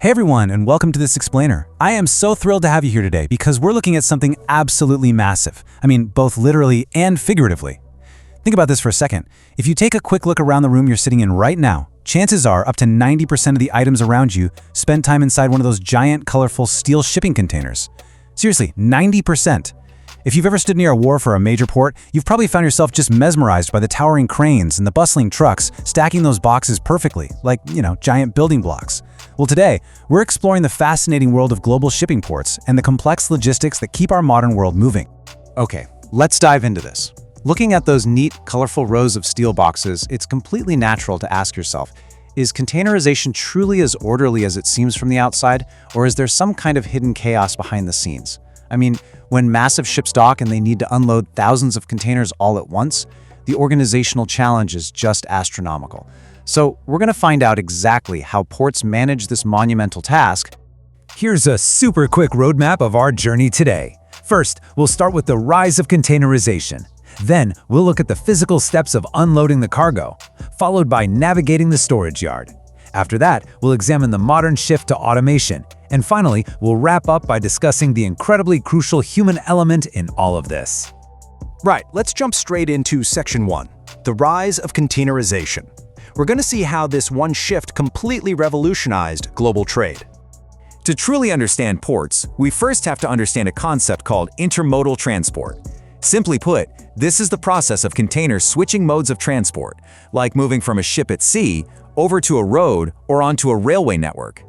Hey everyone, and welcome to this explainer. I am so thrilled to have you here today because we're looking at something absolutely massive. I mean, both literally and figuratively. Think about this for a second. If you take a quick look around the room you're sitting in right now, chances are up to 90% of the items around you spend time inside one of those giant, colorful steel shipping containers. Seriously, 90%. If you've ever stood near a wharf or a major port, you've probably found yourself just mesmerized by the towering cranes and the bustling trucks stacking those boxes perfectly, like, giant building blocks. Well, today, we're exploring the fascinating world of global shipping ports and the complex logistics that keep our modern world moving. Okay, let's dive into this. Looking at those neat, colorful rows of steel boxes, it's completely natural to ask yourself, is containerization truly as orderly as it seems from the outside, or is there some kind of hidden chaos behind the scenes? I mean, when massive ships dock and they need to unload thousands of containers all at once, the organizational challenge is just astronomical. So we're going to find out exactly how ports manage this monumental task. Here's a super quick roadmap of our journey today. First, we'll start with the rise of containerization. Then, we'll look at the physical steps of unloading the cargo, followed by navigating the storage yard. After that, we'll examine the modern shift to automation. And finally, we'll wrap up by discussing the incredibly crucial human element in all of this. Right, let's jump straight into Section 1, the rise of containerization. We're going to see how this one shift completely revolutionized global trade. To truly understand ports, we first have to understand a concept called intermodal transport. Simply put, this is the process of containers switching modes of transport, like moving from a ship at sea over to a road or onto a railway network.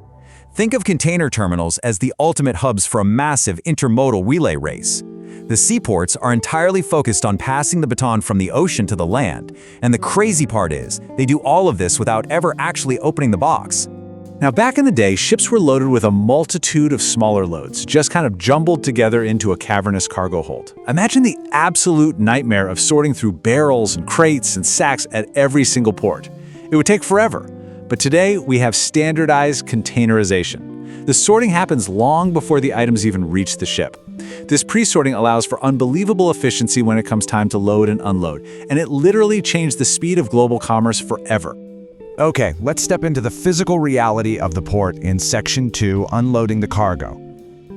Think of container terminals as the ultimate hubs for a massive intermodal relay race. The seaports are entirely focused on passing the baton from the ocean to the land, and the crazy part is, they do all of this without ever actually opening the box. Now, back in the day, ships were loaded with a multitude of smaller loads, just kind of jumbled together into a cavernous cargo hold. Imagine the absolute nightmare of sorting through barrels and crates and sacks at every single port. It would take forever. But today, we have standardized containerization. The sorting happens long before the items even reach the ship. This pre-sorting allows for unbelievable efficiency when it comes time to load and unload, and it literally changed the speed of global commerce forever. Okay, let's step into the physical reality of the port in Section 2, unloading the cargo.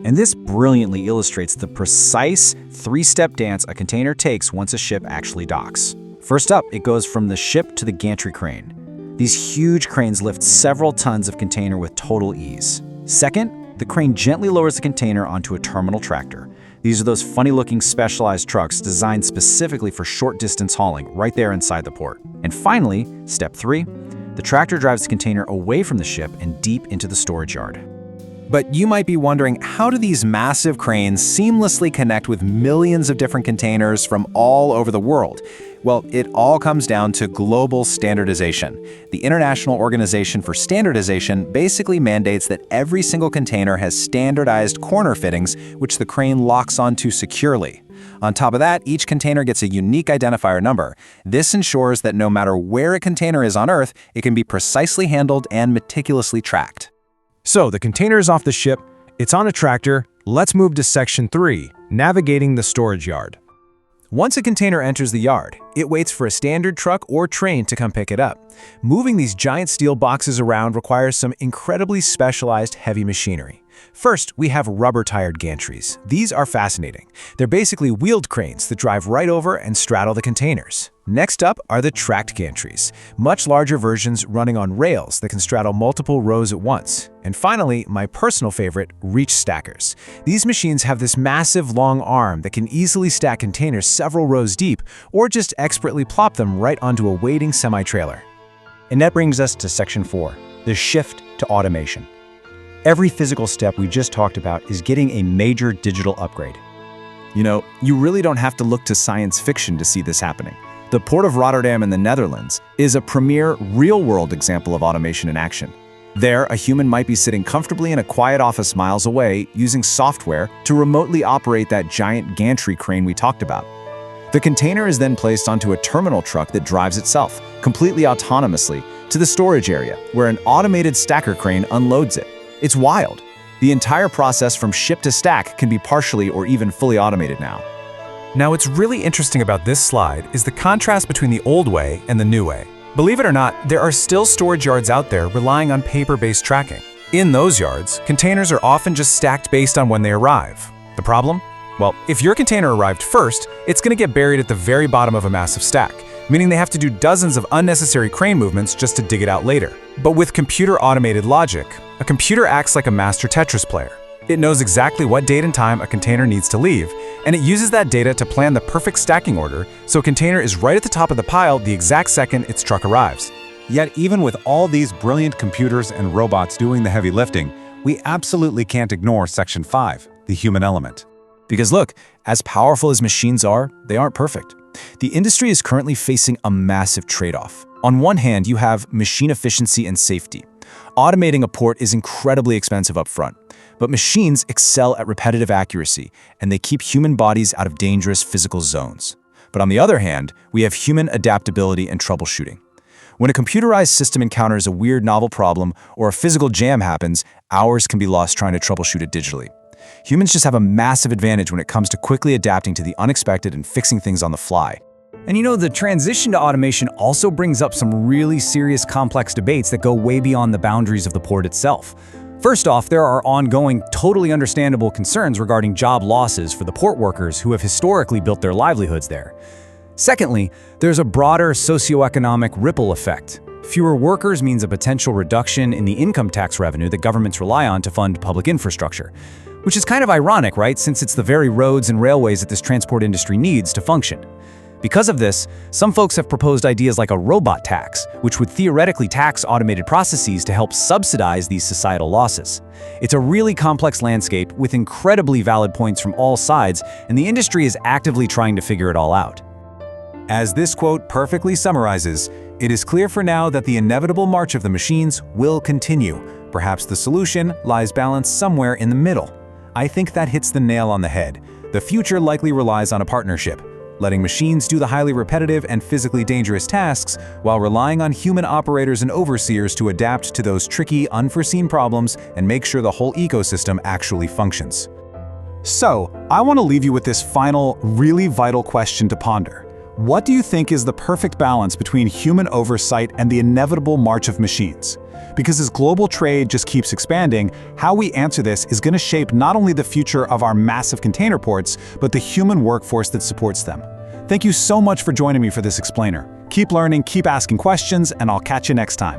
And this brilliantly illustrates the precise three-step dance a container takes once a ship actually docks. First up, it goes from the ship to the gantry crane. These huge cranes lift several tons of container with total ease. Second, the crane gently lowers the container onto a terminal tractor. These are those funny-looking specialized trucks designed specifically for short-distance hauling right there inside the port. And finally, step 3, the tractor drives the container away from the ship and deep into the storage yard. But you might be wondering, how do these massive cranes seamlessly connect with millions of different containers from all over the world? Well, it all comes down to global standardization. The International Organization for Standardization basically mandates that every single container has standardized corner fittings, which the crane locks onto securely. On top of that, each container gets a unique identifier number. This ensures that no matter where a container is on Earth, it can be precisely handled and meticulously tracked. So, the container is off the ship, it's on a tractor. Let's move to Section 3, navigating the storage yard. Once a container enters the yard, it waits for a standard truck or train to come pick it up. Moving these giant steel boxes around requires some incredibly specialized heavy machinery. First, we have rubber-tired gantries. These are fascinating. They're basically wheeled cranes that drive right over and straddle the containers. Next up are the tracked gantries, much larger versions running on rails that can straddle multiple rows at once. And finally, my personal favorite, reach stackers. These machines have this massive long arm that can easily stack containers several rows deep, or just expertly plop them right onto a waiting semi-trailer. And that brings us to Section 4, the shift to automation. Every physical step we just talked about is getting a major digital upgrade. You really don't have to look to science fiction to see this happening. The Port of Rotterdam in the Netherlands is a premier, real-world example of automation in action. There, a human might be sitting comfortably in a quiet office miles away using software to remotely operate that giant gantry crane we talked about. The container is then placed onto a terminal truck that drives itself, completely autonomously, to the storage area, where an automated stacker crane unloads it. It's wild. The entire process from ship to stack can be partially or even fully automated now. Now, what's really interesting about this slide is the contrast between the old way and the new way. Believe it or not, there are still storage yards out there relying on paper-based tracking. In those yards, containers are often just stacked based on when they arrive. The problem? Well, if your container arrived first, it's going to get buried at the very bottom of a massive stack, meaning they have to do dozens of unnecessary crane movements just to dig it out later. But with computer automated logic, a computer acts like a master Tetris player. It knows exactly what date and time a container needs to leave, and it uses that data to plan the perfect stacking order so a container is right at the top of the pile the exact second its truck arrives. Yet even with all these brilliant computers and robots doing the heavy lifting, we absolutely can't ignore Section 5, the human element. Because look, as powerful as machines are, they aren't perfect. The industry is currently facing a massive trade-off. On one hand, you have machine efficiency and safety. Automating a port is incredibly expensive upfront, but machines excel at repetitive accuracy, and they keep human bodies out of dangerous physical zones. But on the other hand, we have human adaptability and troubleshooting. When a computerized system encounters a weird novel problem or a physical jam happens, hours can be lost trying to troubleshoot it digitally. Humans just have a massive advantage when it comes to quickly adapting to the unexpected and fixing things on the fly. And you know, the transition to automation also brings up some really serious complex debates that go way beyond the boundaries of the port itself. First off, there are ongoing, totally understandable concerns regarding job losses for the port workers who have historically built their livelihoods there. Secondly, there's a broader socioeconomic ripple effect. Fewer workers means a potential reduction in the income tax revenue that governments rely on to fund public infrastructure. Which is kind of ironic, right, since it's the very roads and railways that this transport industry needs to function. Because of this, some folks have proposed ideas like a robot tax, which would theoretically tax automated processes to help subsidize these societal losses. It's a really complex landscape with incredibly valid points from all sides, and the industry is actively trying to figure it all out. As this quote perfectly summarizes, it is clear for now that the inevitable march of the machines will continue. Perhaps the solution lies balanced somewhere in the middle. I think that hits the nail on the head. The future likely relies on a partnership, letting machines do the highly repetitive and physically dangerous tasks while relying on human operators and overseers to adapt to those tricky, unforeseen problems and make sure the whole ecosystem actually functions. So, I want to leave you with this final, really vital question to ponder. What do you think is the perfect balance between human oversight and the inevitable march of machines? Because as global trade just keeps expanding, how we answer this is going to shape not only the future of our massive container ports, but the human workforce that supports them. Thank you so much for joining me for this explainer. Keep learning, keep asking questions, and I'll catch you next time.